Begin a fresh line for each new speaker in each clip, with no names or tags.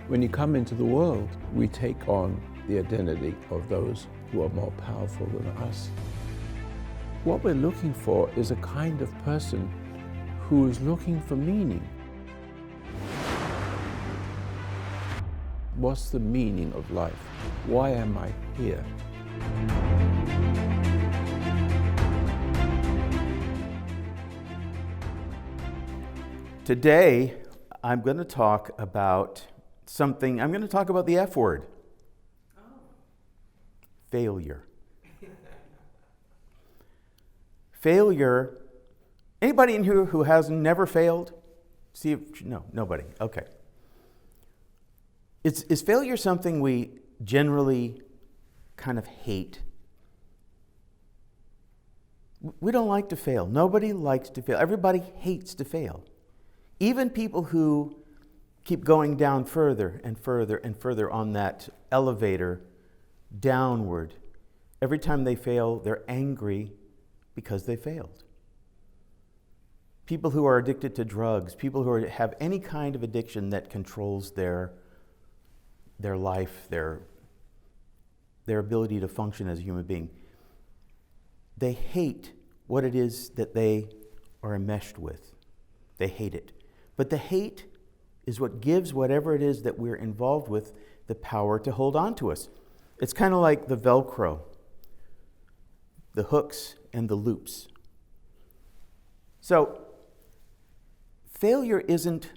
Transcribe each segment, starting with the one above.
When you come into the world, we take on the identity of those who are more powerful than us. What we're looking for is a kind of person who is looking for meaning. What's the meaning of life? Why am I here?
Today, I'm going to talk about something. I'm going to talk about the F word. Failure. Failure. Anybody in here who has never failed? See if, no, nobody. Okay. Is failure something we generally kind of hate? We don't like to fail. Nobody likes to fail. Everybody hates to fail. Even people who keep going down further and further and further on that elevator downward. Every time they fail, they're angry because they failed. People who are addicted to drugs, people who have any kind of addiction that controls their life, their ability to function as a human being, they hate what it is that they are enmeshed with. They hate it. But the hate is what gives whatever it is that we're involved with the power to hold on to us. It's kind of like the Velcro, the hooks and the loops. So, failure isn't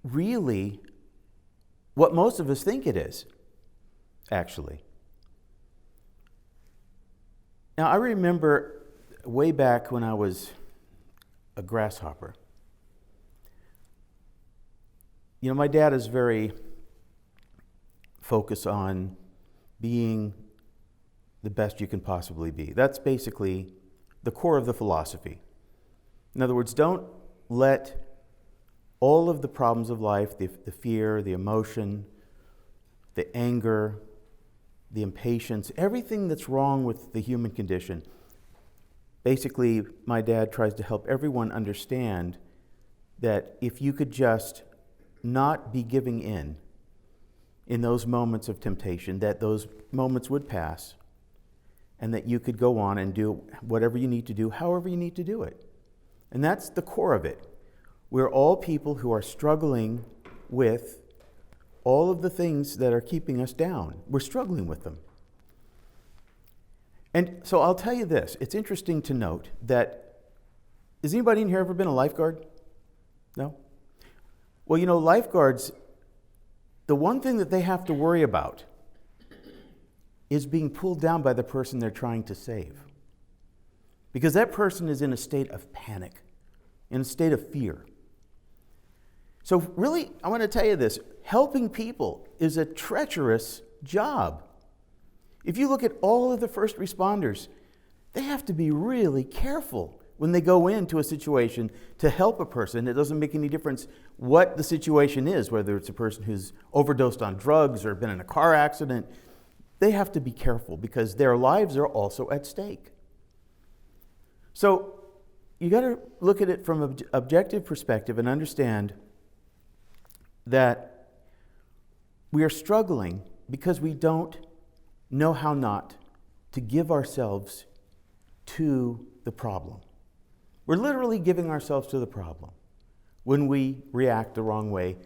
really what most of us think it is, actually. Now, I remember way back when I was a grasshopper. You know, my dad is very focused on being the best you can possibly be. That's basically the core of the philosophy. In other words, don't let all of the problems of life, the fear, the emotion, the anger, the impatience, everything that's wrong with the human condition. Basically, my dad tries to help everyone understand that if you could just not be giving in those moments of temptation, that those moments would pass, and that you could go on and do whatever you need to do, however you need to do it. And that's the core of it. We're all people who are struggling with all of the things that are keeping us down. We're struggling with them. And so I'll tell you this. It's interesting to note that, has anybody in here ever been a lifeguard? No? Well, you know, lifeguards, the one thing that they have to worry about is being pulled down by the person they're trying to save. Because that person is in a state of panic, in a state of fear. So really, I want to tell you this. Helping people is a treacherous job. If you look at all of the first responders, they have to be really careful when they go into a situation to help a person. It doesn't make any difference what the situation is, whether it's a person who's overdosed on drugs or been in a car accident. They have to be careful because their lives are also at stake. So you got to look at it from an objective perspective and understand that we are struggling because we don't know how not to give ourselves to the problem. We're literally giving ourselves to the problem. When we react the wrong way,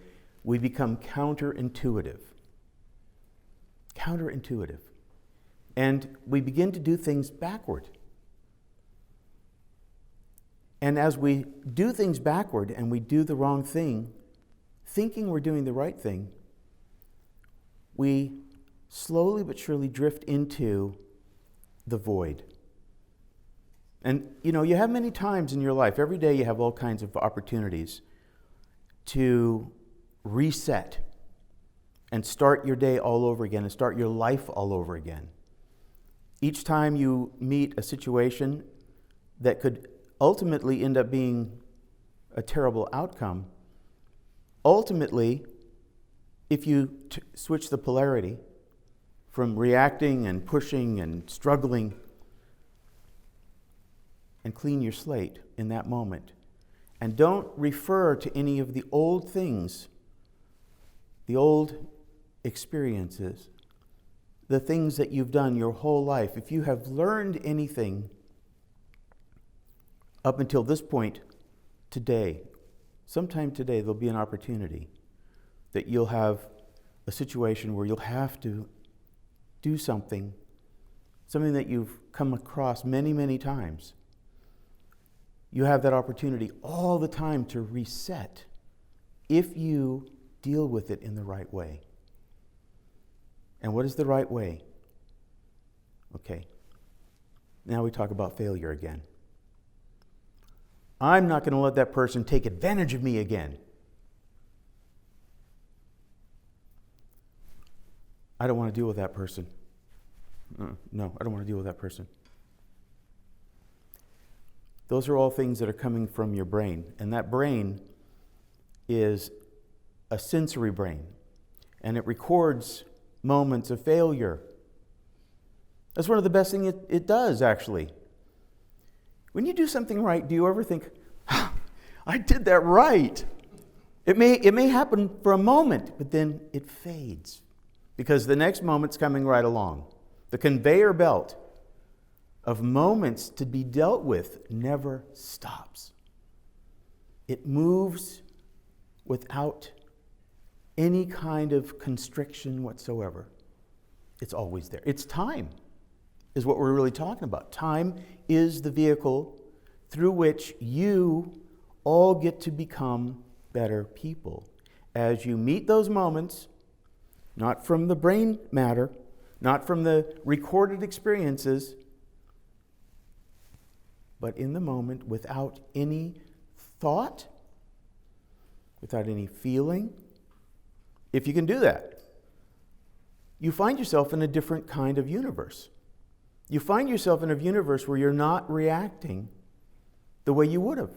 we become counterintuitive. Counterintuitive. And we begin to do things backward. And as we do things backward and we do the wrong thing, thinking we're doing the right thing, we slowly but surely drift into the void. And, you know, you have many times in your life, every day you have all kinds of opportunities to reset and start your day all over again and start your life all over again. Each time you meet a situation that could ultimately end up being a terrible outcome, ultimately, if you switch the polarity from reacting and pushing and struggling and clean your slate in that moment. And don't refer to any of the old things the old experiences, the things that you've done your whole life, if you have learned anything up until this point today, sometime today there'll be an opportunity that you'll have a situation where you'll have to do something that you've come across many, many times. You have that opportunity all the time to reset if you deal with it in the right way. And what is the right way? Okay. Now we talk about failure again. I'm not going to let that person take advantage of me again. I don't want to deal with that person. No, I don't want to deal with that person. Those are all things that are coming from your brain. And that brain is a sensory brain. And it records moments of failure. That's one of the best things it does, actually. When you do something right, do you ever think, I did that right? It may happen for a moment, but then it fades. Because the next moment's coming right along. The conveyor belt of moments to be dealt with never stops. It moves without any kind of constriction whatsoever. It's always there. It's time, is what we're really talking about. Time is the vehicle through which you all get to become better people. As you meet those moments, not from the brain matter, not from the recorded experiences, but in the moment, without any thought, without any feeling. If you can do that, you find yourself in a different kind of universe. You find yourself in a universe where you're not reacting the way you would have.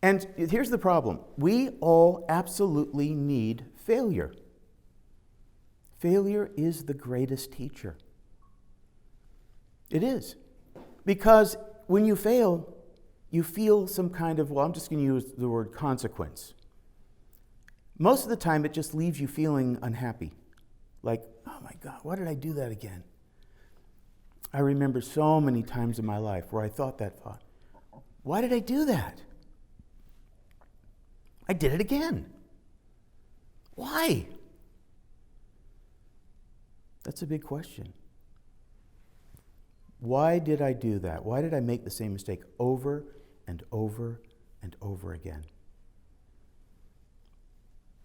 And here's the problem. We all absolutely need failure. Failure is the greatest teacher. It is. Because when you fail, you feel some kind of, I'm just going to use the word consequence. Most of the time, it just leaves you feeling unhappy. Like, oh my God, why did I do that again? I remember so many times in my life where I thought that thought. Why did I do that? I did it again. Why? That's a big question. Why did I do that? Why did I make the same mistake over and over and over again?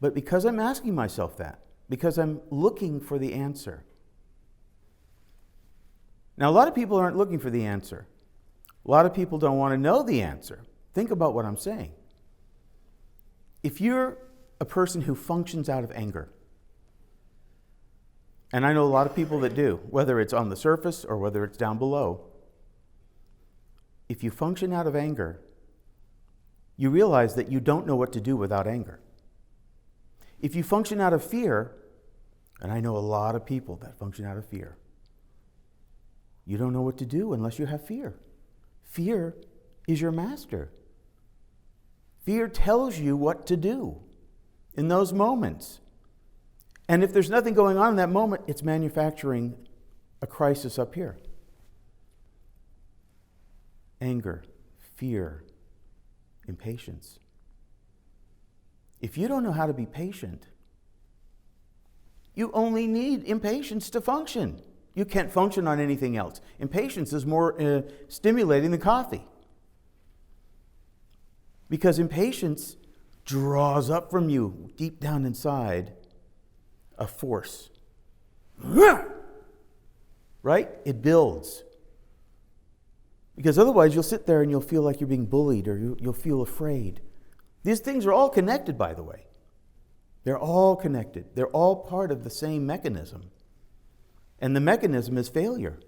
But because I'm asking myself that, because I'm looking for the answer. Now, a lot of people aren't looking for the answer. A lot of people don't want to know the answer. Think about what I'm saying. If you're a person who functions out of anger, and I know a lot of people that do, whether it's on the surface or whether it's down below, if you function out of anger, you realize that you don't know what to do without anger. If you function out of fear, and I know a lot of people that function out of fear, you don't know what to do unless you have fear. Fear is your master. Fear tells you what to do in those moments. And if there's nothing going on in that moment, it's manufacturing a crisis up here. Anger, fear, impatience. If you don't know how to be patient, you only need impatience to function. You can't function on anything else. Impatience is more stimulating than coffee. Because impatience draws up from you, deep down inside, a force. Right? It builds. Because otherwise you'll sit there and you'll feel like you're being bullied or you'll feel afraid. These things are all connected, by the way. They're all connected. They're all part of the same mechanism. And the mechanism is failure.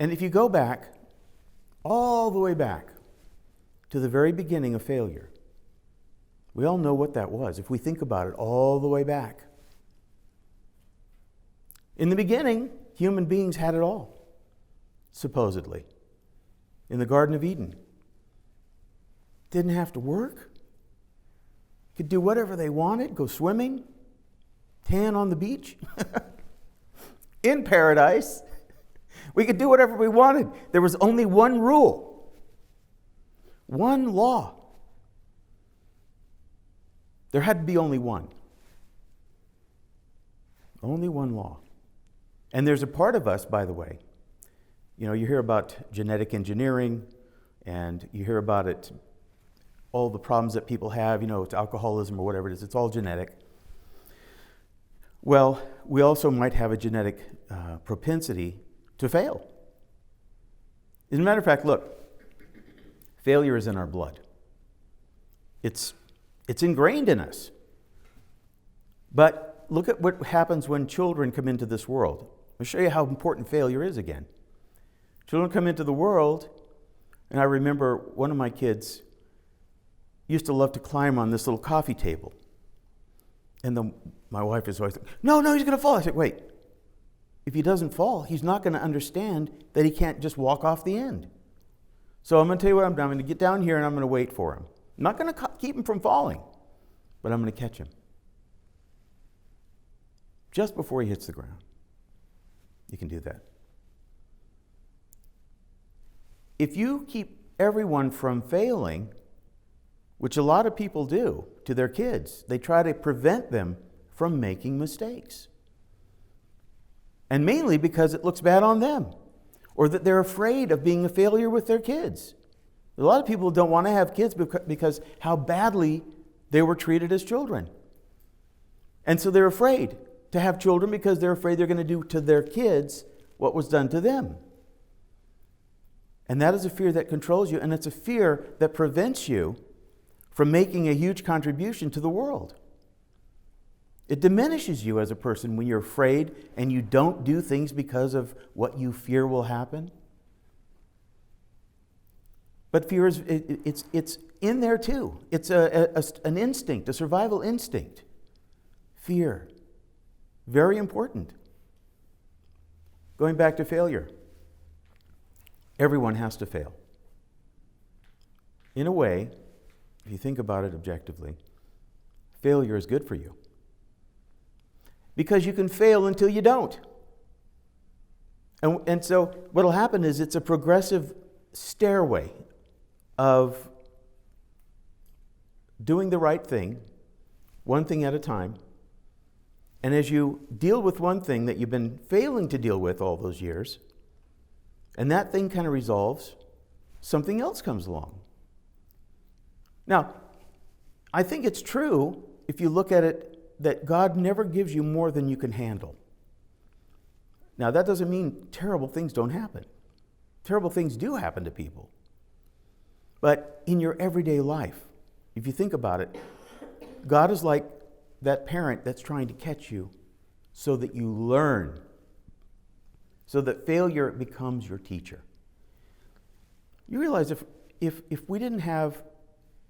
And if you go back, all the way back to the very beginning of failure, we all know what that was, if we think about it all the way back. In the beginning, human beings had it all, supposedly, in the Garden of Eden. Didn't have to work, could do whatever they wanted, go swimming, tan on the beach. In paradise, we could do whatever we wanted. There was only one rule, one law. There had to be only one. Only one law. And there's a part of us, by the way, you hear about genetic engineering, and you hear about it, all the problems that people have, it's alcoholism or whatever it is, it's all genetic. Well, we also might have a genetic propensity to fail. As a matter of fact, look, failure is in our blood. It's ingrained in us. But look at what happens when children come into this world. I'll show you how important failure is again. Children come into the world, and I remember one of my kids used to love to climb on this little coffee table. And my wife is always like, no, he's going to fall. I said, wait, if he doesn't fall, he's not going to understand that he can't just walk off the end. So I'm going to tell you what I'm doing. I'm going to get down here and I'm going to wait for him. I'm not going to keep him from falling, but I'm going to catch him just before he hits the ground. You can do that. If you keep everyone from failing, which a lot of people do to their kids, they try to prevent them from making mistakes. And mainly because it looks bad on them, or that they're afraid of being a failure with their kids. A lot of people don't want to have kids because how badly they were treated as children. And so they're afraid to have children because they're afraid they're going to do to their kids what was done to them. And that is a fear that controls you, and it's a fear that prevents you from making a huge contribution to the world. It diminishes you as a person when you're afraid and you don't do things because of what you fear will happen. But fear is it's in there too. It's an instinct, a survival instinct. Fear. Very important. Going back to failure. Everyone has to fail. In a way, if you think about it objectively, failure is good for you. Because you can fail until you don't. And so what will happen is it's a progressive stairway of doing the right thing, one thing at a time. And as you deal with one thing that you've been failing to deal with all those years, and that thing kind of resolves, something else comes along. Now, I think it's true, if you look at it, that God never gives you more than you can handle. Now, that doesn't mean terrible things don't happen. Terrible things do happen to people. But in your everyday life, if you think about it, God is like that parent that's trying to catch you so that you learn, so that failure becomes your teacher. You realize if we didn't have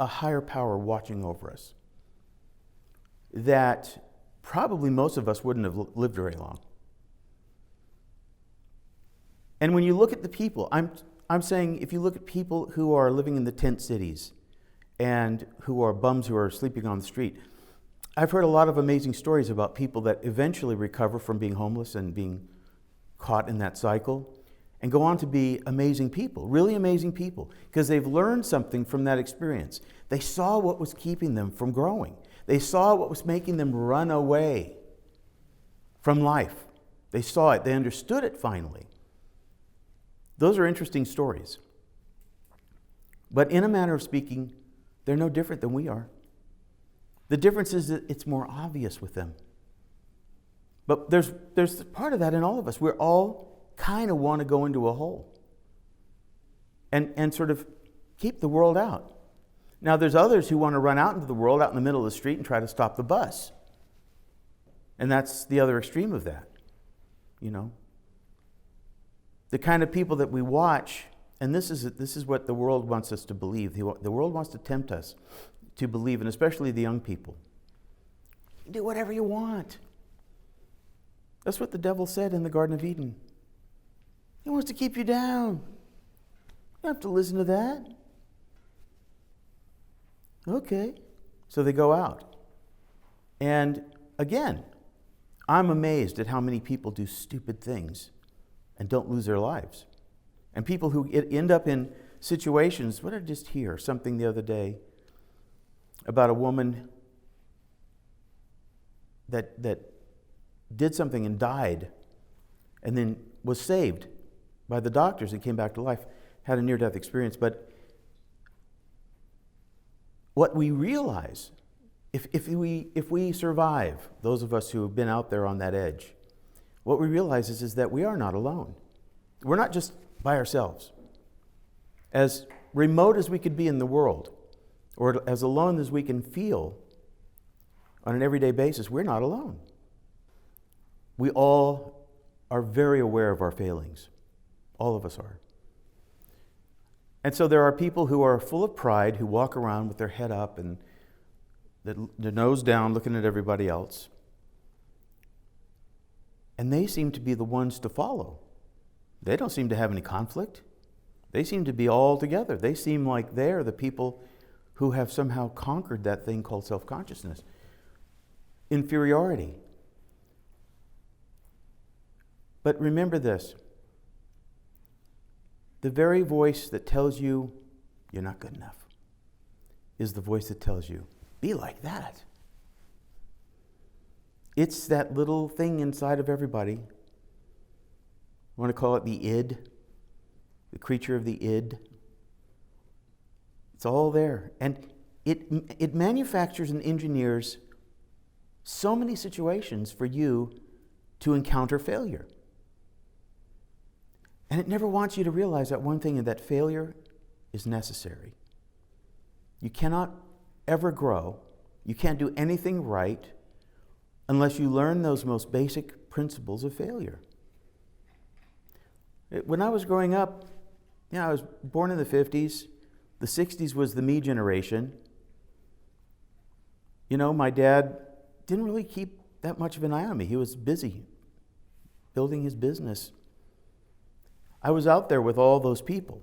a higher power watching over us, that probably most of us wouldn't have lived very long. And when you look at the people, I'm saying if you look at people who are living in the tent cities and who are bums who are sleeping on the street, I've heard a lot of amazing stories about people that eventually recover from being homeless and being caught in that cycle and go on to be amazing people, really amazing people, because they've learned something from that experience. They saw what was keeping them from growing. They saw what was making them run away from life. They saw it. They understood it finally. Those are interesting stories. But in a manner of speaking, they're no different than we are. The difference is that it's more obvious with them. But there's part of that in all of us. We're all kind of want to go into a hole and sort of keep the world out. Now, there's others who want to run out into the world, out in the middle of the street, and try to stop the bus. And that's the other extreme of that, The kind of people that we watch, and this is what the world wants us to believe. The world wants to tempt us to believe, and especially the young people. You can do whatever you want. That's what the devil said in the Garden of Eden. He wants to keep you down. You don't have to listen to that. Okay. So they go out. And again, I'm amazed at how many people do stupid things and don't lose their lives. And people who end up in situations, what did I just hear? Something the other day about a woman that did something and died and then was saved by the doctors and came back to life, had a near-death experience. But what we realize, if we survive, those of us who have been out there on that edge, what we realize is that we are not alone. We're not just by ourselves. As remote as we could be in the world, or as alone as we can feel on an everyday basis, we're not alone. We all are very aware of our failings. All of us are. And so there are people who are full of pride, who walk around with their head up and their nose down, looking at everybody else. And they seem to be the ones to follow. They don't seem to have any conflict. They seem to be all together. They seem like they're the people who have somehow conquered that thing called self-consciousness. Inferiority. But remember this. The very voice that tells you you're not good enough is the voice that tells you, be like that. It's that little thing inside of everybody. I want to call it the id, the creature of the id. It's all there. And it manufactures and engineers so many situations for you to encounter failure. And it never wants you to realize that one thing, and that failure is necessary. You cannot ever grow. You can't do anything right unless you learn those most basic principles of failure. When I was growing up, I was born in the 50s. The 60s was the me generation. My dad didn't really keep that much of an eye on me. He was busy building his business. I was out there with all those people,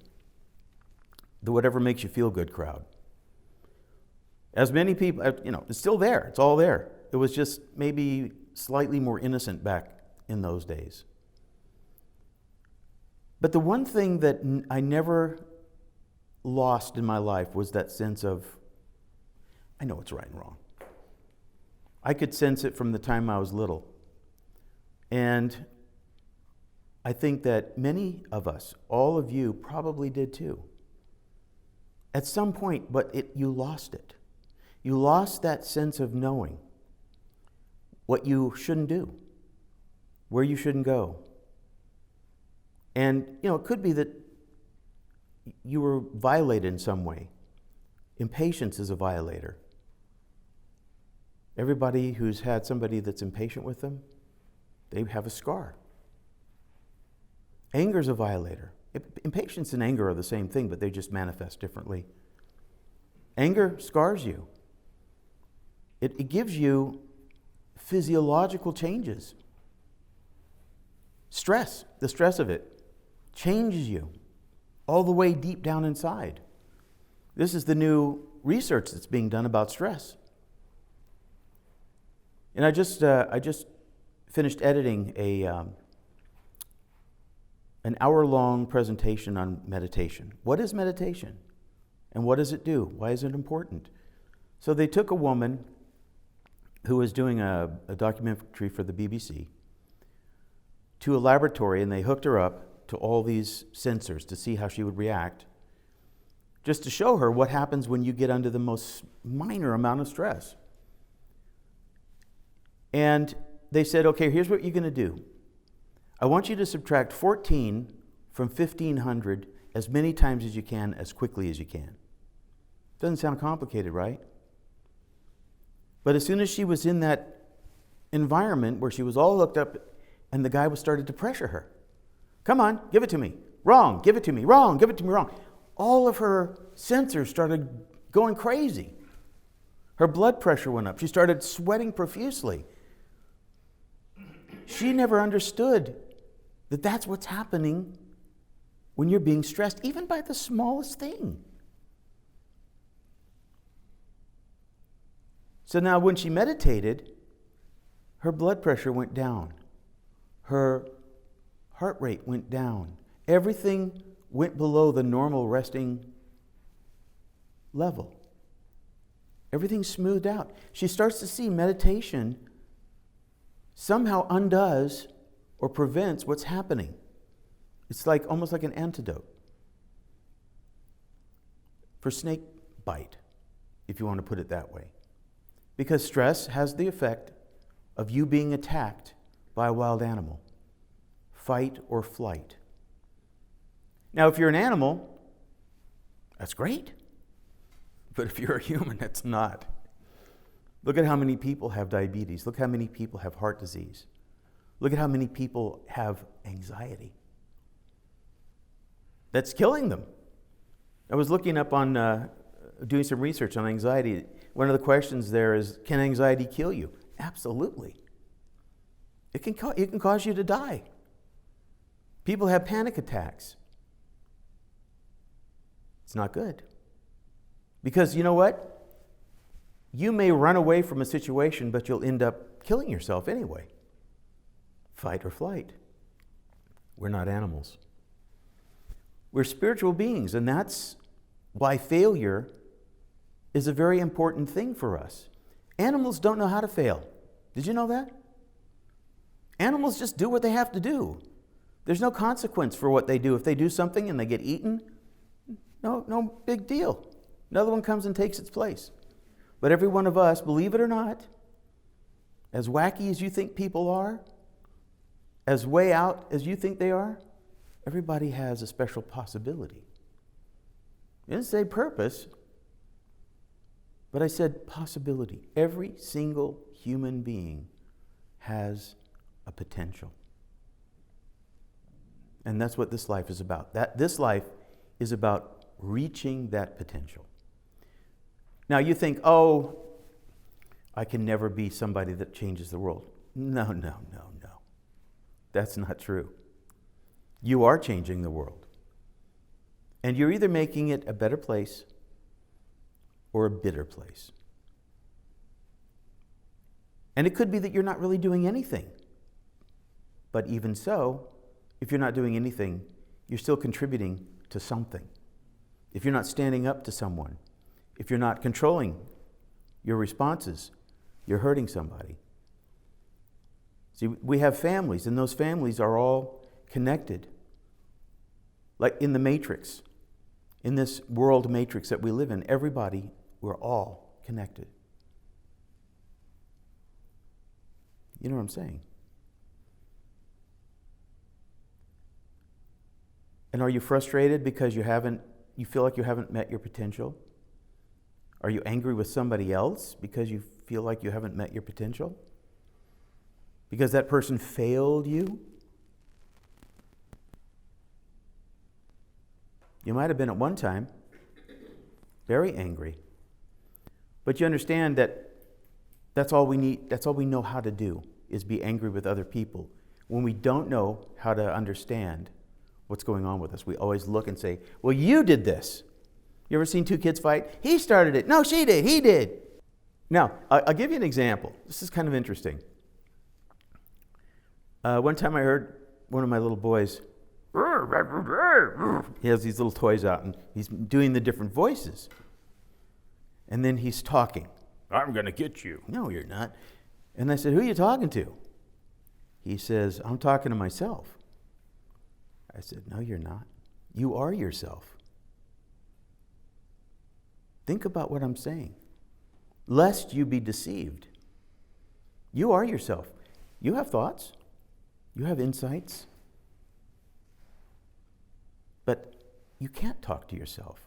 the whatever makes you feel good crowd. As many people, it's still there. It's all there. It was just maybe slightly more innocent back in those days. But the one thing that I never lost in my life was that sense of, I know what's right and wrong. I could sense it from the time I was little. And I think that many of us, all of you, probably did too. At some point, but you lost it. You lost that sense of knowing what you shouldn't do, where you shouldn't go. And, it could be that you were violated in some way. Impatience is a violator. Everybody who's had somebody that's impatient with them, they have a scar. Anger is a violator. Impatience and anger are the same thing, but they just manifest differently. Anger scars you. It gives you physiological changes. Stress, the stress of it, changes you all the way deep down inside. This is the new research that's being done about stress. And I just finished editing an hour-long presentation on meditation. What is meditation? And what does it do? Why is it important? So they took a woman who was doing a documentary for the BBC to a laboratory, and they hooked her up to all these sensors to see how she would react, just to show her what happens when you get under the most minor amount of stress. And they said, okay, here's what you're going to do. I want you to subtract 14 from 1,500 as many times as you can, as quickly as you can. Doesn't sound complicated, right? But as soon as she was in that environment where she was all hooked up and the guy started to pressure her, come on, give it to me. Wrong, give it to me. Wrong, give it to me. Wrong. All of her sensors started going crazy. Her blood pressure went up. She started sweating profusely. She never understood that that's what's happening when you're being stressed, even by the smallest thing. So now when she meditated, her blood pressure went down. Her heart rate went down. Everything went below the normal resting level. Everything smoothed out. She starts to see meditation somehow undoes or prevents what's happening. It's like almost like an antidote for snake bite, if you want to put it that way. Because stress has the effect of you being attacked by a wild animal. Fight or flight. Now, if you're an animal, that's great. But if you're a human, that's not. Look at how many people have diabetes. Look how many people have heart disease. Look at how many people have anxiety. That's killing them. I was looking up on, doing some research on anxiety. One of the questions there is, can anxiety kill you? Absolutely. It can cause you to die. People have panic attacks. It's not good. Because you know what? You may run away from a situation, but you'll end up killing yourself anyway. Fight or flight. We're not animals. We're spiritual beings, and that's why failure is a very important thing for us. Animals don't know how to fail. Did you know that? Animals just do what they have to do. There's no consequence for what they do. If they do something and they get eaten, no big deal. Another one comes and takes its place. But every one of us, believe it or not, as wacky as you think people are, as way out as you think they are, everybody has a special possibility. I didn't say purpose, but I said possibility. Every single human being has a potential. And that's what this life is about. This life is about reaching that potential. Now you think, oh, I can never be somebody that changes the world. No. That's not true. You are changing the world. And you're either making it a better place or a bitter place. And it could be that you're not really doing anything. But even so, if you're not doing anything, you're still contributing to something. If you're not standing up to someone, if you're not controlling your responses, you're hurting somebody. See, we have families, and those families are all connected. Like in the matrix, in this world matrix that we live in, everybody, we're all connected. You know what I'm saying? And are you frustrated because you feel like you haven't met your potential? Are you angry with somebody else because you feel like you haven't met your potential? Because that person failed you? You might have been at one time very angry. But you understand that that's all we need, that's all we know how to do, is be angry with other people. When we don't know how to understand what's going on with us, we always look and say, well, you did this. You ever seen two kids fight? He started it. No, she did. He did. Now, I'll give you an example. This is kind of interesting. One time I heard one of my little boys, he has these little toys out, and he's doing the different voices. And then he's talking. I'm going to get you. No, you're not. And I said, who are you talking to? He says, I'm talking to myself. I said, no, you're not. You are yourself. Think about what I'm saying. Lest you be deceived. You are yourself. You have thoughts. You have insights. But you can't talk to yourself.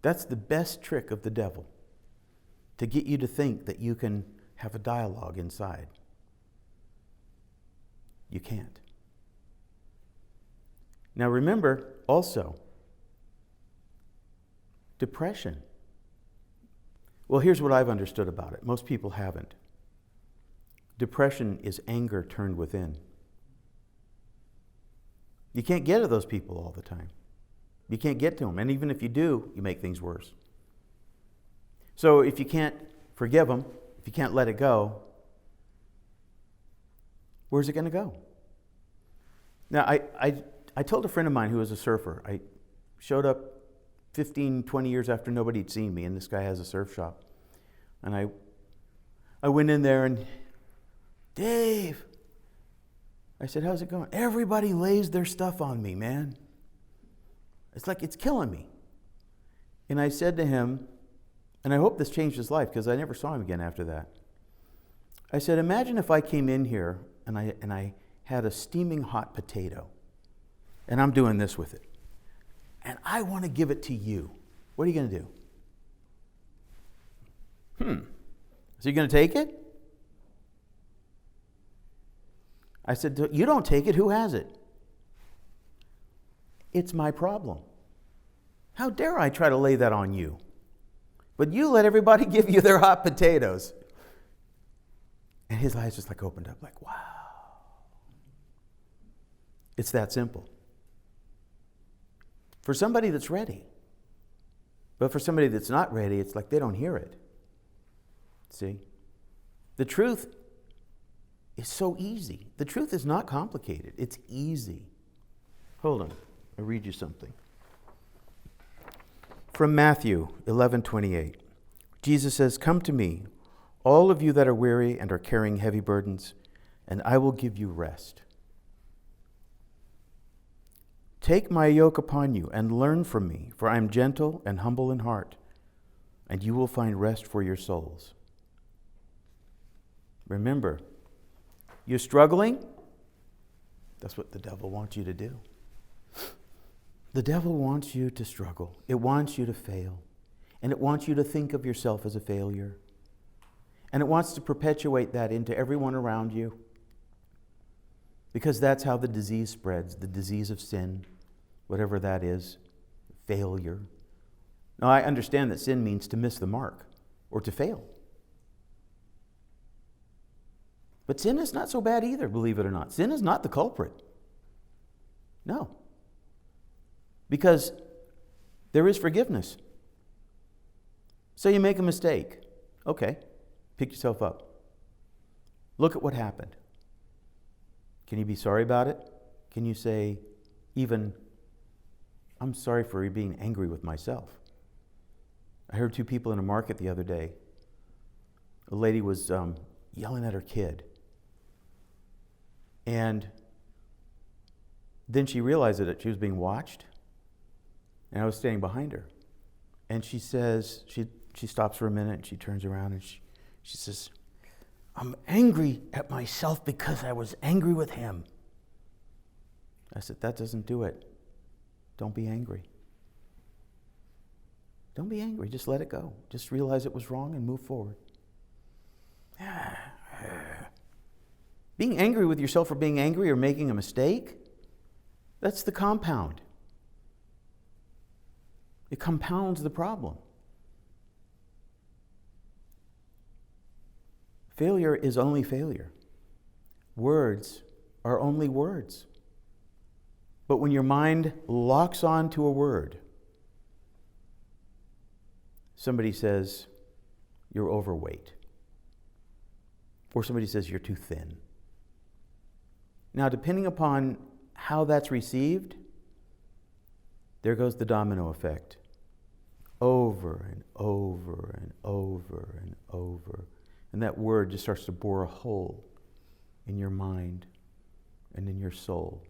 That's the best trick of the devil, to get you to think that you can have a dialogue inside. You can't. Now remember also, depression. Well, here's what I've understood about it. Most people haven't. Depression is anger turned within. You can't get to those people all the time. You can't get to them. And even if you do, you make things worse. So if you can't forgive them, if you can't let it go, where's it going to go? Now, I told a friend of mine who was a surfer, I showed up 15, 20 years after nobody had seen me, and this guy has a surf shop. And I went in there and, Dave, I said, how's it going? Everybody lays their stuff on me, man. It's like it's killing me. And I said to him, and I hope this changed his life because I never saw him again after that. I said, imagine if I came in here and I had a steaming hot potato, and I'm doing this with it, and I want to give it to you. What are you going to do? So you're going to take it? I said, you don't take it, who has it? It's my problem. How dare I try to lay that on you? But you let everybody give you their hot potatoes. And his eyes just like opened up like, wow. It's that simple. For somebody that's ready. But for somebody that's not ready, it's like they don't hear it. See? The truth is so easy. The truth is not complicated. It's easy. Hold on. I'll read you something. From Matthew 11:28. Jesus says, "Come to me, all of you that are weary and are carrying heavy burdens, and I will give you rest. Take my yoke upon you and learn from me, for I am gentle and humble in heart, and you will find rest for your souls." Remember, you're struggling? That's what the devil wants you to do. The devil wants you to struggle. It wants you to fail. And it wants you to think of yourself as a failure. And it wants to perpetuate that into everyone around you. Because that's how the disease spreads, the disease of sin, whatever that is, failure. Now, I understand that sin means to miss the mark or to fail. But sin is not so bad either, believe it or not. Sin is not the culprit. No. Because there is forgiveness. So you make a mistake. Okay, pick yourself up. Look at what happened. Can you be sorry about it? Can you say, even, I'm sorry for being angry with myself? I heard two people in a market the other day. A lady was yelling at her kid. And then she realized that she was being watched. And I was standing behind her. And she says, she stops for a minute and she turns around and she says, "I'm angry at myself because I was angry with him." I said, that doesn't do it. Don't be angry. Don't be angry. Just let it go. Just realize it was wrong and move forward. Being angry with yourself for being angry or making a mistake, that's the compound. It compounds the problem. Failure is only failure. Words are only words. But when your mind locks on to a word, somebody says, "You're overweight." Or somebody says, "You're too thin." Now, depending upon how that's received, there goes the domino effect. Over and over and over and over. And that word just starts to bore a hole in your mind and in your soul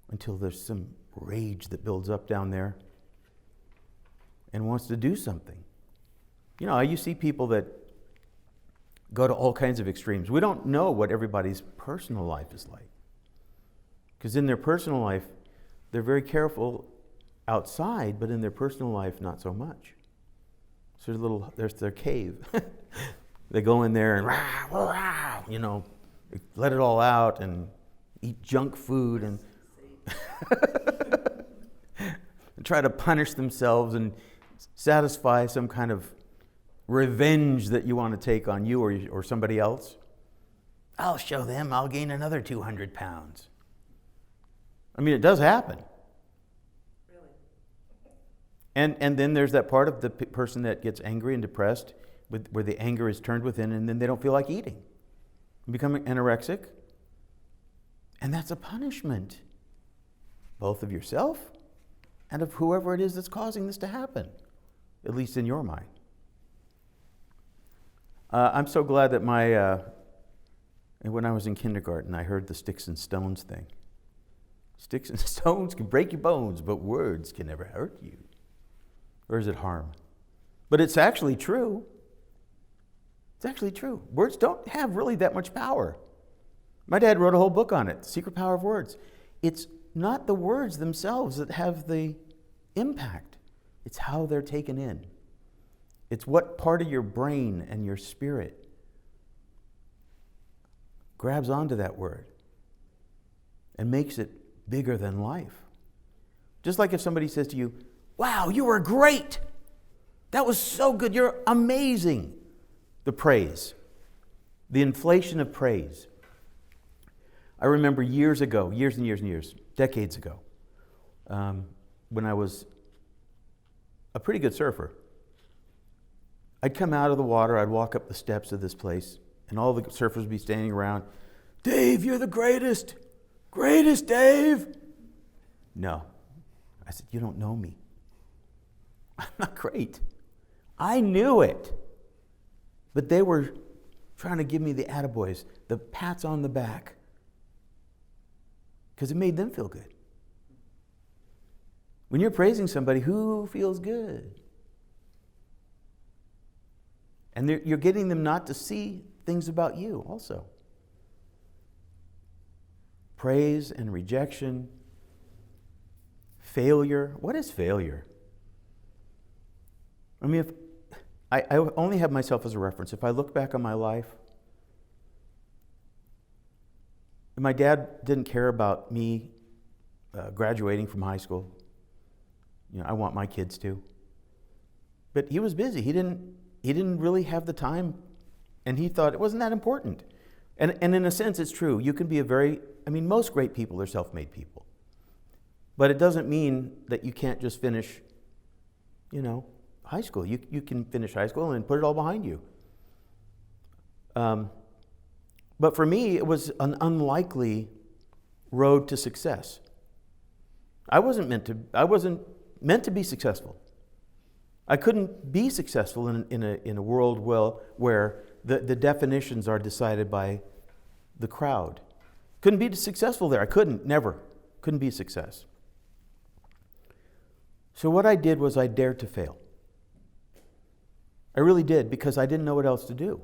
until there's some rage that builds up down there and wants to do something. You know, you see people that go to all kinds of extremes. We don't know what everybody's personal life is like. Because in their personal life, they're very careful outside, but in their personal life, not so much. So there's their cave. They go in there and let it all out and eat junk food and try to punish themselves and satisfy some kind of revenge that you want to take on you or somebody else. I'll show them, I'll gain another 200 pounds. I mean, it does happen. And then there's that part of the person that gets angry and depressed where the anger is turned within, and then they don't feel like eating. They become anorexic. And that's a punishment, both of yourself and of whoever it is that's causing this to happen, at least in your mind. I'm so glad that when I was in kindergarten, I heard the sticks and stones thing. Sticks and stones can break your bones, but words can never hurt you. Or is it harm? But it's actually true. It's actually true. Words don't have really that much power. My dad wrote a whole book on it, The Secret Power of Words. It's not the words themselves that have the impact. It's how they're taken in. It's what part of your brain and your spirit grabs onto that word and makes it bigger than life. Just like if somebody says to you, "Wow, you were great. That was so good. You're amazing." The praise, the inflation of praise. I remember years ago, decades ago, when I was a pretty good surfer. I'd come out of the water, I'd walk up the steps of this place, and all the surfers would be standing around. "Dave, you're the greatest. Greatest, Dave." No. I said, "You don't know me. I'm not great." I knew it. But they were trying to give me the attaboys, the pats on the back, because it made them feel good. When you're praising somebody, who feels good? And you're getting them not to see things about you also. Praise and rejection, failure. What is failure? I mean, if I only have myself as a reference. If I look back on my life, my dad didn't care about me graduating from high school. You know, I want my kids to. But he was busy. He didn't really have the time, and he thought it wasn't that important. And in a sense, it's true. You can be most great people are self-made people. But it doesn't mean that you can't just finish, high school. You can finish high school and put it all behind you. But for me, it was an unlikely road to success. I wasn't meant to be successful. I couldn't be successful in a world where the definitions are decided by the crowd. Couldn't be successful there. I couldn't be a success. So what I did was I dared to fail. I really did, because I didn't know what else to do.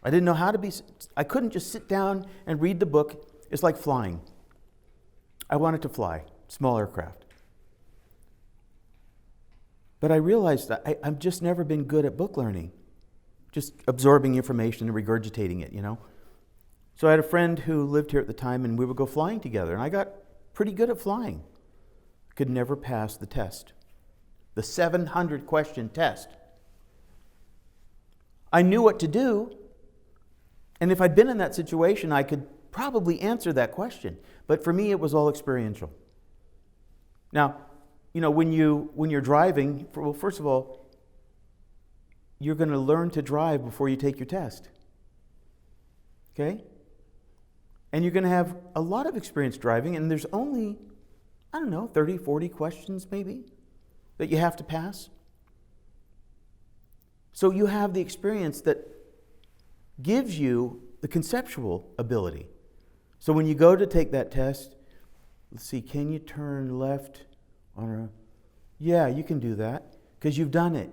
I didn't know how to be. I couldn't just sit down and read the book. It's like flying. I wanted to fly, small aircraft. But I realized that I've just never been good at book learning, just absorbing information and regurgitating it, So I had a friend who lived here at the time, and we would go flying together, and I got pretty good at flying. Could never pass the test, the 700-question test. I knew what to do, and if I'd been in that situation, I could probably answer that question. But for me, it was all experiential. Now, when you're driving, first of all, you're going to learn to drive before you take your test. Okay? And you're going to have a lot of experience driving, and there's only, 30, 40 questions maybe that you have to pass. So you have the experience that gives you the conceptual ability. So when you go to take that test, let's see, can you turn left yeah, you can do that because you've done it.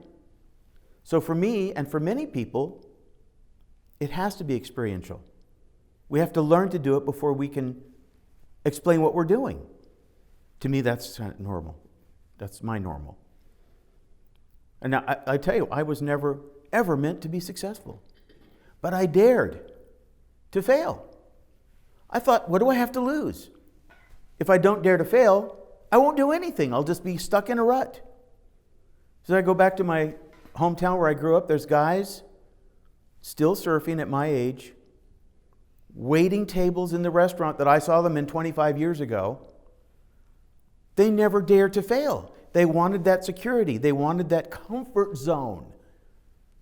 So for me and for many people, it has to be experiential. We have to learn to do it before we can explain what we're doing. To me, that's normal. That's my normal. And now, I tell you, I was never, ever meant to be successful. But I dared to fail. I thought, what do I have to lose? If I don't dare to fail, I won't do anything. I'll just be stuck in a rut. So I go back to my hometown where I grew up. There's guys still surfing at my age, waiting tables in the restaurant that I saw them in 25 years ago. They never dared to fail. They wanted that security. They wanted that comfort zone.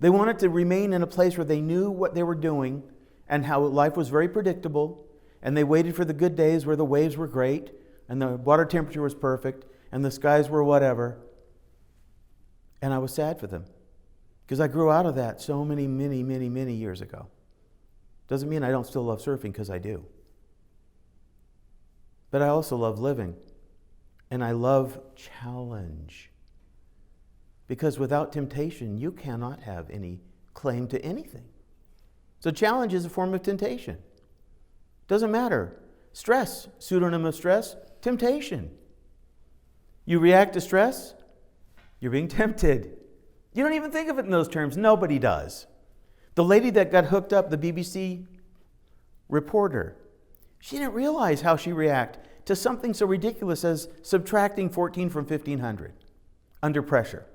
They wanted to remain in a place where they knew what they were doing and how life was very predictable, and they waited for the good days where the waves were great and the water temperature was perfect and the skies were whatever. And I was sad for them because I grew out of that so many years ago. Doesn't mean I don't still love surfing, because I do. But I also love living, and I love challenge. Because without temptation, you cannot have any claim to anything. So challenge is a form of temptation. Doesn't matter. Stress, pseudonym of stress, temptation. You react to stress, you're being tempted. You don't even think of it in those terms. Nobody does. The lady that got hooked up, the BBC reporter, she didn't realize how she reacted to something so ridiculous as subtracting 14 from 1,500 under pressure.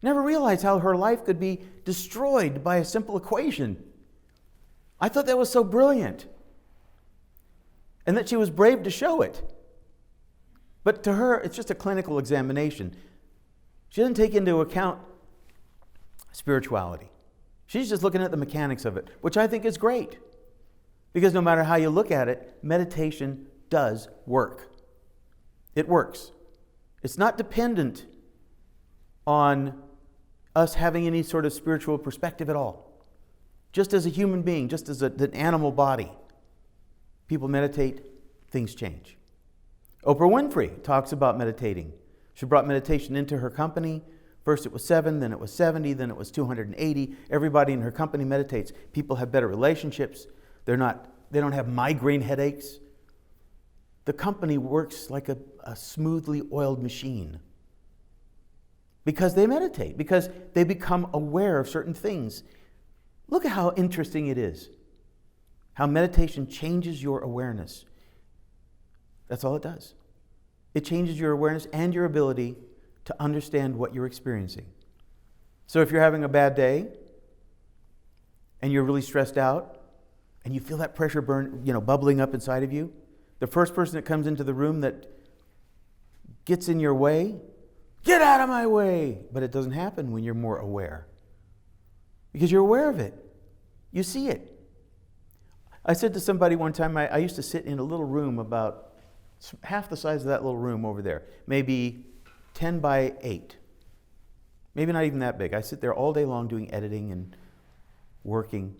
Never realized how her life could be destroyed by a simple equation. I thought that was so brilliant. And that she was brave to show it. But to her, it's just a clinical examination. She doesn't take into account spirituality. She's just looking at the mechanics of it, which I think is great. Because no matter how you look at it, meditation does work. It works. It's not dependent on us having any sort of spiritual perspective at all. Just as a human being, just as an animal body, people meditate, things change. Oprah Winfrey talks about meditating. She brought meditation into her company. First it was 7, then it was 70, then it was 280. Everybody in her company meditates. People have better relationships. They don't have migraine headaches. The company works like a smoothly oiled machine. Because they meditate, because they become aware of certain things. Look at how interesting it is. How meditation changes your awareness. That's all it does. It changes your awareness and your ability to understand what you're experiencing. So if you're having a bad day and you're really stressed out and you feel that pressure bubbling up inside of you, the first person that comes into the room that gets in your way, get out of my way. But it doesn't happen when you're more aware. Because you're aware of it. You see it. I said to somebody one time, I used to sit in a little room about half the size of that little room over there, maybe 10 by 8. Maybe not even that big. I sit there all day long doing editing and working.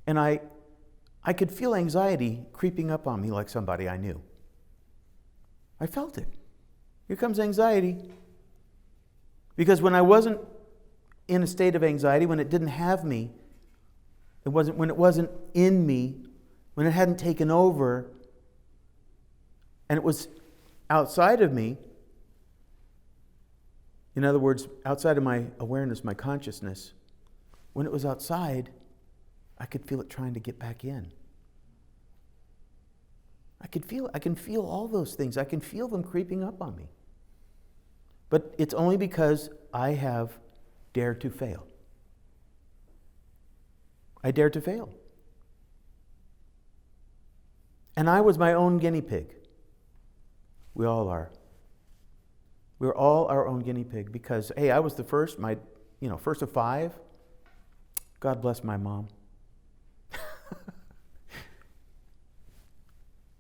And I could feel anxiety creeping up on me like somebody I knew. I felt it. Here comes anxiety. Because when I wasn't in a state of anxiety, when it didn't have me, when it wasn't in me, when it hadn't taken over, and it was outside of me, in other words, outside of my awareness, my consciousness, when it was outside, I could feel it trying to get back in. I can feel all those things. I can feel them creeping up on me. But it's only because I have dared to fail. I dared to fail. And I was my own guinea pig. We all are. We're all our own guinea pig because, hey, I was the first, first of 5. God bless my mom.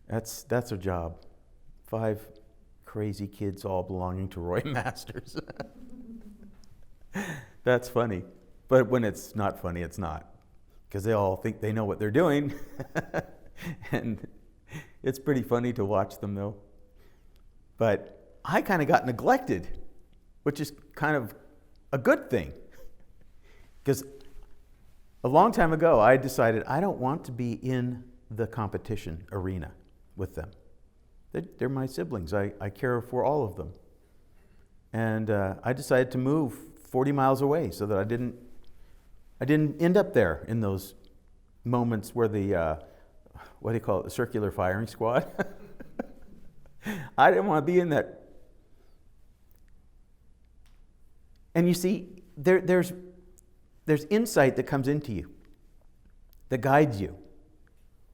That's her job. 5 crazy kids all belonging to Roy Masters. That's funny. But when it's not funny, it's not. Because they all think they know what they're doing. And it's pretty funny to watch them, though. But I kind of got neglected, which is kind of a good thing. Because a long time ago, I decided I don't want to be in the competition arena with them. They're my siblings. I care for all of them. And I decided to move 40 miles away so that I didn't end up there in those moments where the, the circular firing squad. I didn't want to be in that. And you see, there's insight that comes into you, that guides you.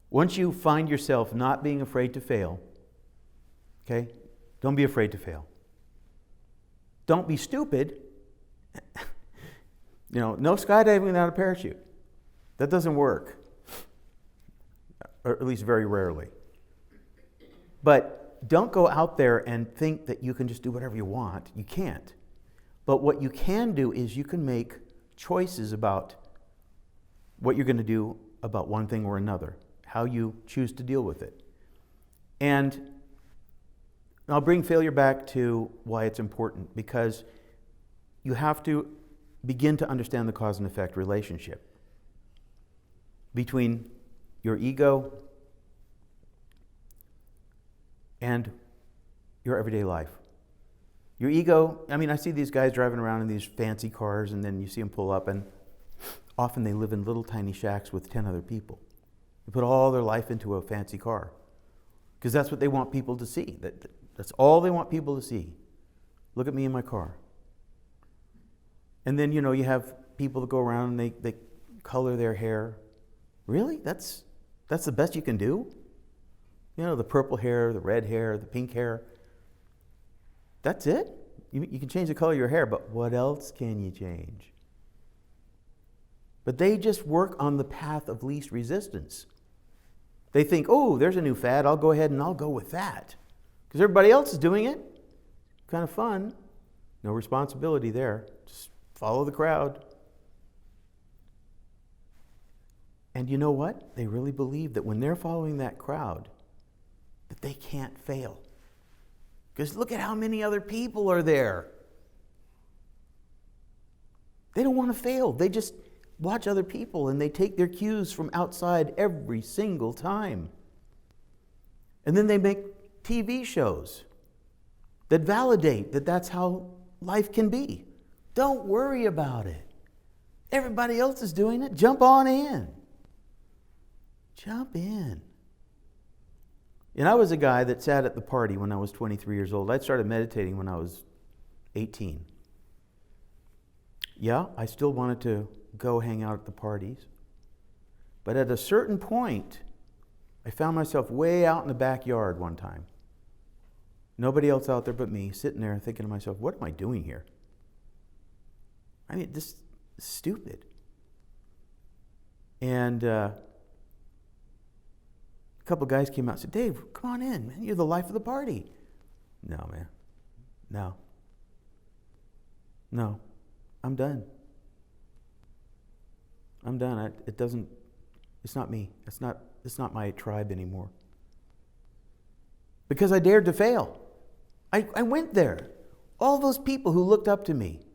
Once you find yourself not being afraid to fail, okay? Don't be afraid to fail. Don't be stupid. No skydiving without a parachute. That doesn't work. Or at least very rarely. But don't go out there and think that you can just do whatever you want. You can't. But what you can do is you can make choices about what you're going to do about one thing or another, how you choose to deal with it. And I'll bring failure back to why it's important, because you have to begin to understand the cause and effect relationship between your ego and your everyday life. Your ego, I see these guys driving around in these fancy cars, and then you see them pull up, and often they live in little tiny shacks with 10 other people. They put all their life into a fancy car because that's what they want people to see. That's all they want people to see. Look at me in my car. And then, you have people that go around and they color their hair. Really? That's the best you can do? The purple hair, the red hair, the pink hair. That's it? You can change the color of your hair, but what else can you change? But they just work on the path of least resistance. They think, oh, there's a new fad, I'll go ahead and I'll go with that. Because everybody else is doing it. Kind of fun. No responsibility there. Just follow the crowd. And you know what? They really believe that when they're following that crowd, that they can't fail. Because look at how many other people are there. They don't want to fail. They just watch other people and they take their cues from outside every single time. And then they make TV shows that validate that that's how life can be. Don't worry about it. Everybody else is doing it. Jump on in. Jump in. And I was a guy that sat at the party when I was 23 years old. I started meditating when I was 18. Yeah, I still wanted to go hang out at the parties. But at a certain point, I found myself way out in the backyard one time. Nobody else out there but me, sitting there thinking to myself, what am I doing here? This is stupid. And a couple of guys came out and said, Dave, come on in, man. You're the life of the party. No, man. No. I'm done. It's not me. It's not my tribe anymore. Because I dared to fail. I went there. All those people who looked up to me.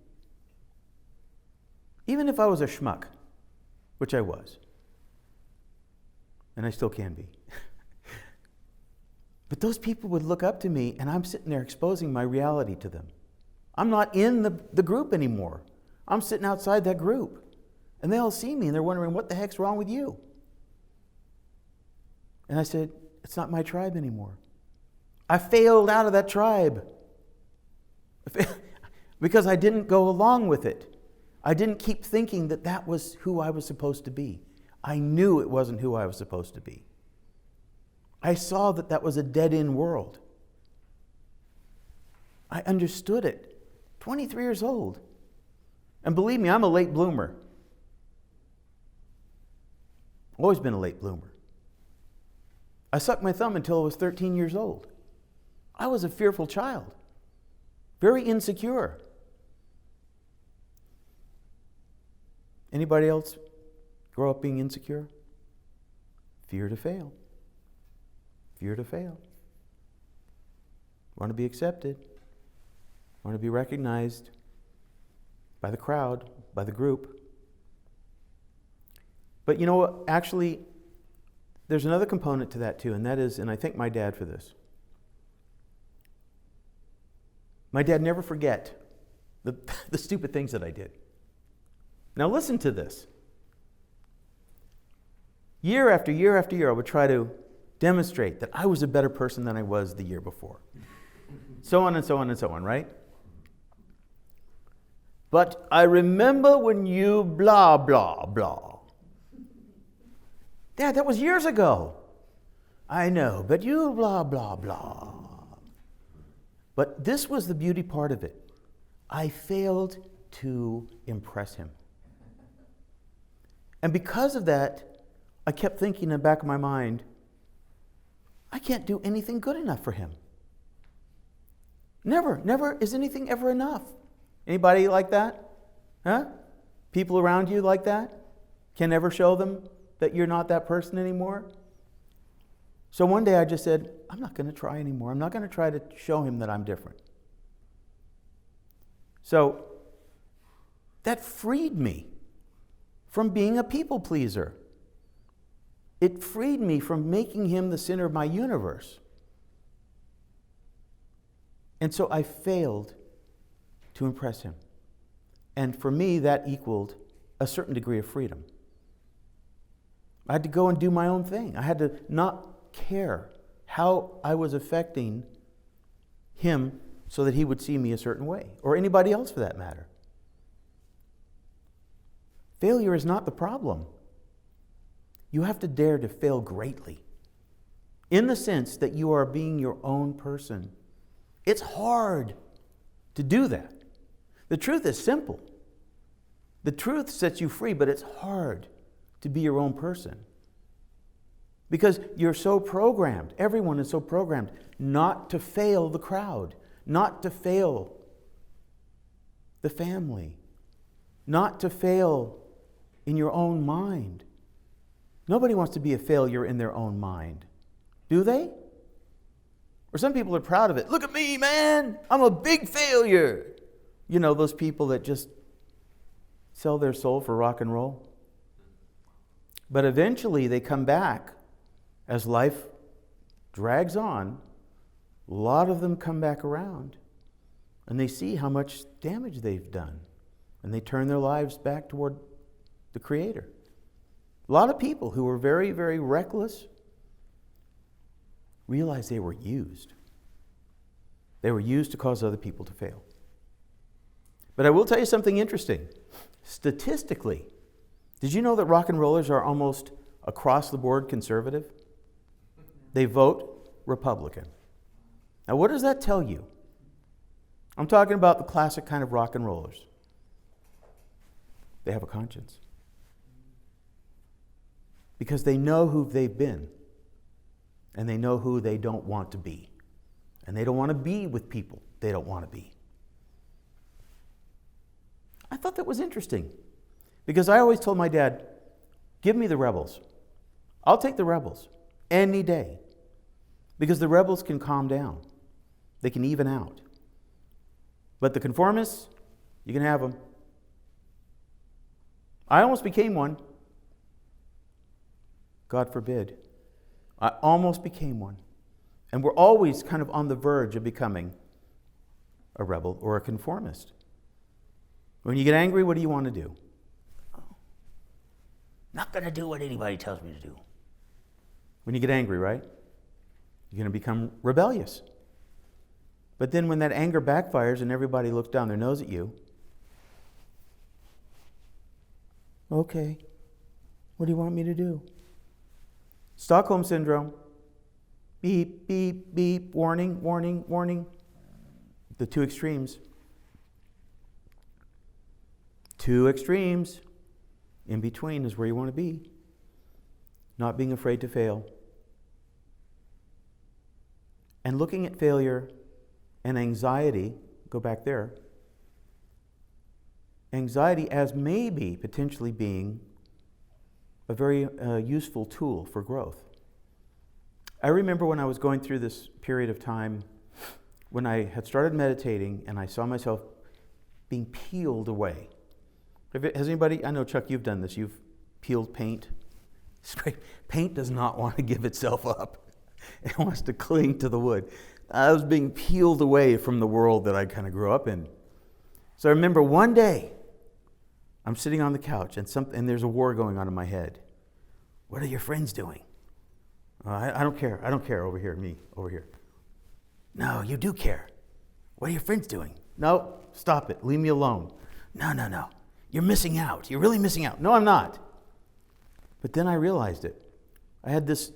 Even if I was a schmuck, which I was. And I still can be. But those people would look up to me, and I'm sitting there exposing my reality to them. I'm not in the group anymore. I'm sitting outside that group. And they all see me, and they're wondering, what the heck's wrong with you? And I said, it's not my tribe anymore. I failed out of that tribe. Because I didn't go along with it. I didn't keep thinking that that was who I was supposed to be. I knew it wasn't who I was supposed to be. I saw that that was a dead-end world. I understood it. 23 years old. And believe me, I'm a late bloomer. Always been a late bloomer. I sucked my thumb until I was 13 years old. I was a fearful child. Very insecure. Anybody else grow up being insecure? Fear to fail. Fear to fail. Want to be accepted. Want to be recognized by the crowd, by the group. But you know what? Actually, there's another component to that too, and that is, and I thank my dad for this. My dad never forget the stupid things that I did. Now listen to this. Year after year after year, I would try to demonstrate that I was a better person than I was the year before. So on and so on and so on, right? But I remember when you blah, blah, blah. Dad, that was years ago. I know, but you blah, blah, blah. But this was the beauty part of it. I failed to impress him. And because of that, I kept thinking in the back of my mind, I can't do anything good enough for him. Never is anything ever enough. Anybody like that? Huh? People around you like that? Can never show them that you're not that person anymore? So one day I just said, I'm not going to try anymore. I'm not going to try to show him that I'm different. So that freed me from being a people pleaser. It freed me from making him the center of my universe. And so I failed to impress him. And for me, that equaled a certain degree of freedom. I had to go and do my own thing. I had to not care how I was affecting him so that he would see me a certain way, or anybody else for that matter. Failure is not the problem. You have to dare to fail greatly, in the sense that you are being your own person. It's hard to do that. The truth is simple. The truth sets you free, but it's hard to be your own person. Because you're so programmed, everyone is so programmed, not to fail the crowd, not to fail the family, not to fail in your own mind. Nobody wants to be a failure in their own mind, do they? Or some people are proud of it. Look at me, man, I'm a big failure. You know, those people that just sell their soul for rock and roll. But eventually they come back as life drags on. A lot of them come back around and they see how much damage they've done, and they turn their lives back toward the Creator. A lot of people who were very, very reckless realized they were used. They were used to cause other people to fail. But I will tell you something interesting. Statistically, did you know that rock and rollers are almost across the board conservative? They vote Republican. Now, what does that tell you? I'm talking about the classic kind of rock and rollers. They have a conscience. Because they know who they've been. And they know who they don't want to be. And they don't want to be with people they don't want to be. I thought that was interesting. Because I always told my dad, give me the rebels. I'll take the rebels any day. Because the rebels can calm down. They can even out. But the conformists, you can have them. I almost became one. God forbid. I almost became one. And we're always kind of on the verge of becoming a rebel or a conformist. When you get angry, what do you want to do? Not going to do what anybody tells me to do. When you get angry, right? You're going to become rebellious. But then when that anger backfires and everybody looks down their nose at you, okay, what do you want me to do? Stockholm Syndrome. Beep, beep, beep, warning, warning, warning. The two extremes. Two extremes. In between is where you want to be. Not being afraid to fail. And looking at failure and anxiety, go back there. Anxiety as maybe potentially being a very useful tool for growth. I remember when I was going through this period of time when I had started meditating and I saw myself being peeled away. Has anybody, I know Chuck, you've done this, you've peeled paint. Paint does not want to give itself up. It wants to cling to the wood. I was being peeled away from the world that I kind of grew up in. So I remember one day, I'm sitting on the couch and there's a war going on in my head. What are your friends doing? I don't care. I don't care over here, me, over here. No, you do care. What are your friends doing? No, stop it. Leave me alone. No. You're missing out. You're really missing out. No, I'm not. But then I realized it. I had this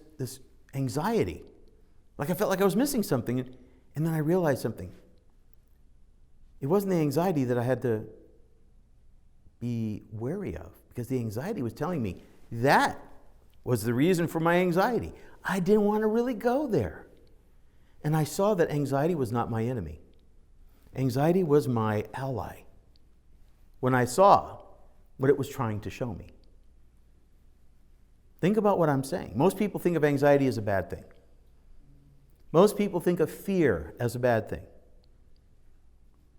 anxiety. Like I felt like I was missing something. And then I realized something. It wasn't the anxiety that I had to be wary of, because the anxiety was telling me that was the reason for my anxiety. I didn't want to really go there. And I saw that anxiety was not my enemy. Anxiety was my ally when I saw what it was trying to show me. Think about what I'm saying. Most people think of anxiety as a bad thing. Most people think of fear as a bad thing.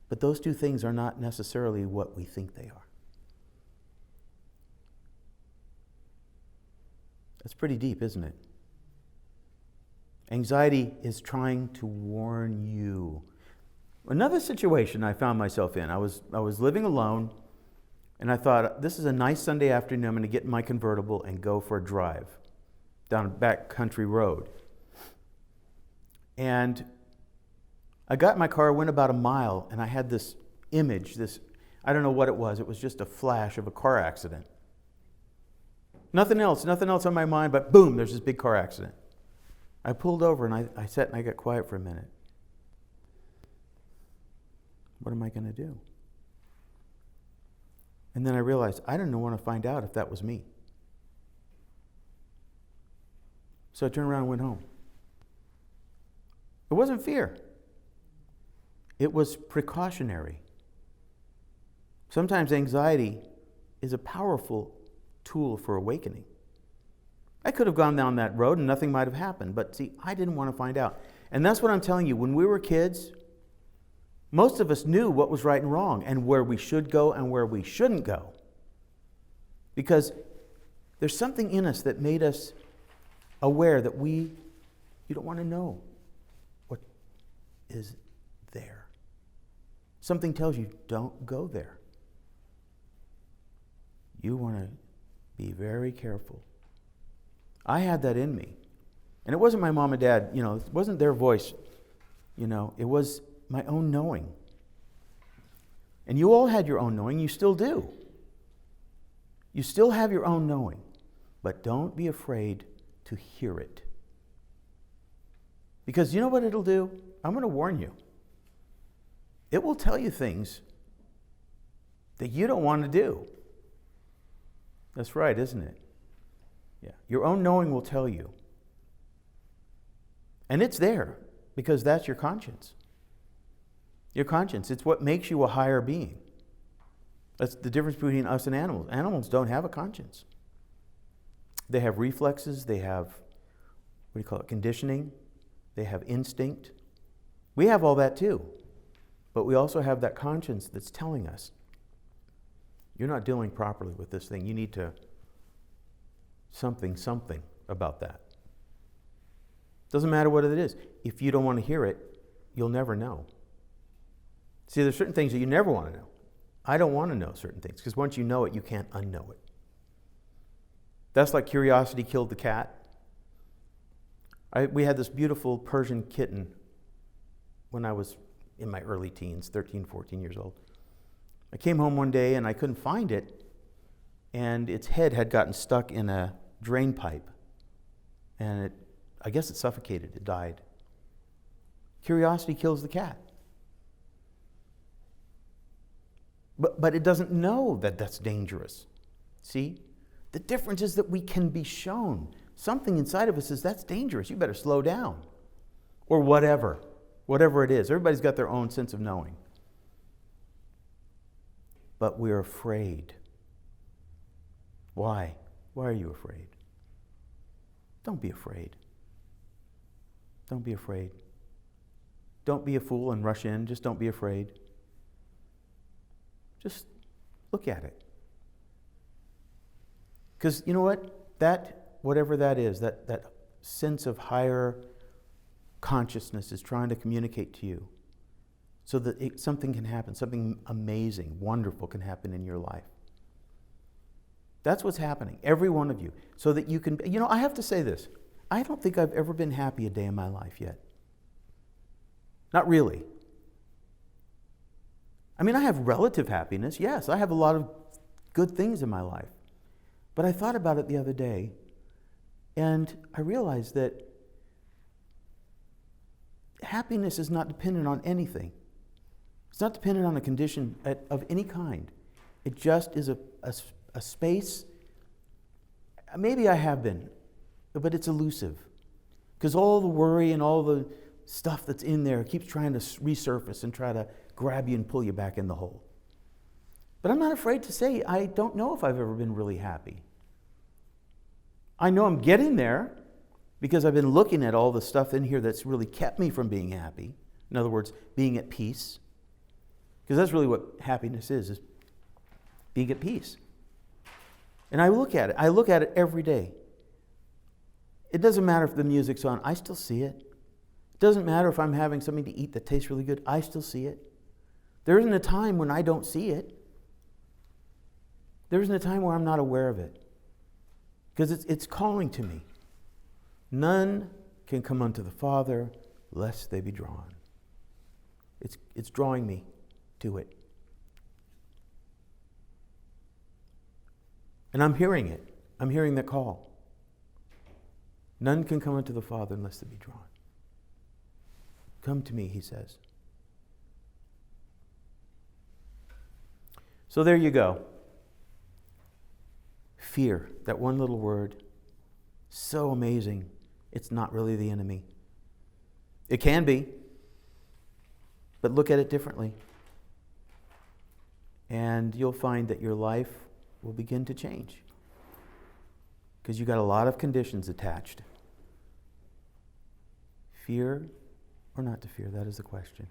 But those two things are not necessarily what we think they are. That's pretty deep, isn't it? Anxiety is trying to warn you. Another situation I found myself in, I was living alone, and I thought, this is a nice Sunday afternoon. I'm going to get in my convertible and go for a drive down a back country road. And I got in my car, went about a mile, and I had this image, I don't know what it was. It was just a flash of a car accident. Nothing else on my mind, but boom, there's this big car accident. I pulled over and I sat and I got quiet for a minute. What am I going to do? And then I realized I didn't want to find out if that was me. So I turned around and went home. It wasn't fear. It was precautionary. Sometimes anxiety is a powerful tool for awakening. I could have gone down that road and nothing might have happened, but see, I didn't want to find out. And that's what I'm telling you. When we were kids, most of us knew what was right and wrong and where we should go and where we shouldn't go. Because there's something in us that made us aware that you don't want to know what is there. Something tells you, don't go there. You want to be very careful. I had that in me. And it wasn't my mom and dad, it wasn't their voice, it was my own knowing. And you all had your own knowing, you still do. You still have your own knowing, but don't be afraid to hear it. Because you know what it'll do? I'm going to warn you. It will tell you things that you don't want to do. That's right, isn't it? Yeah. Your own knowing will tell you. And it's there because that's your conscience. Your conscience, it's what makes you a higher being. That's the difference between us and animals. Animals don't have a conscience. They have reflexes, they have, conditioning, they have instinct. We have all that too. But we also have that conscience that's telling us, you're not dealing properly with this thing. You need to something about that. Doesn't matter what it is. If you don't want to hear it, you'll never know. See, there's certain things that you never want to know. I don't want to know certain things because once you know it, you can't unknow it. That's like curiosity killed the cat. We had this beautiful Persian kitten when I was in my early teens, 13, 14 years old. I came home one day and I couldn't find it, and its head had gotten stuck in a drain pipe, and I guess it suffocated, it died. Curiosity kills the cat. But it doesn't know that that's dangerous. See? The difference is that we can be shown. Something inside of us says, that's dangerous, you better slow down. Or whatever it is. Everybody's got their own sense of knowing. But we're afraid. Why? Why are you afraid? Don't be afraid. Don't be afraid. Don't be a fool and rush in. Just don't be afraid. Just look at it. Because you know what? Whatever that is, that sense of higher consciousness is trying to communicate to you so that something can happen, something amazing, wonderful can happen in your life. That's what's happening, every one of you, so that you can, I have to say this. I don't think I've ever been happy a day in my life yet. Not really. I mean, I have relative happiness, yes. I have a lot of good things in my life. But I thought about it the other day, and I realized that happiness is not dependent on anything. It's not dependent on a condition of any kind. It just is a space. Maybe I have been, but it's elusive. Because all the worry and all the stuff that's in there keeps trying to resurface and try to grab you and pull you back in the hole. But I'm not afraid to say I don't know if I've ever been really happy. I know I'm getting there because I've been looking at all the stuff in here that's really kept me from being happy. In other words, being at peace. Because that's really what happiness is being at peace. And I look at it. I look at it every day. It doesn't matter if the music's on. I still see it. It doesn't matter if I'm having something to eat that tastes really good. I still see it. There isn't a time when I don't see it. There isn't a time where I'm not aware of it. Because it's calling to me. None can come unto the Father lest they be drawn. It's drawing me to it. And I'm hearing it. I'm hearing the call. None can come unto the Father unless they be drawn. Come to me, he says. So there you go. Fear, that one little word, so amazing. It's not really the enemy. It can be, but look at it differently. And you'll find that your life will begin to change. Because you got a lot of conditions attached. Fear or not to fear, that is the question.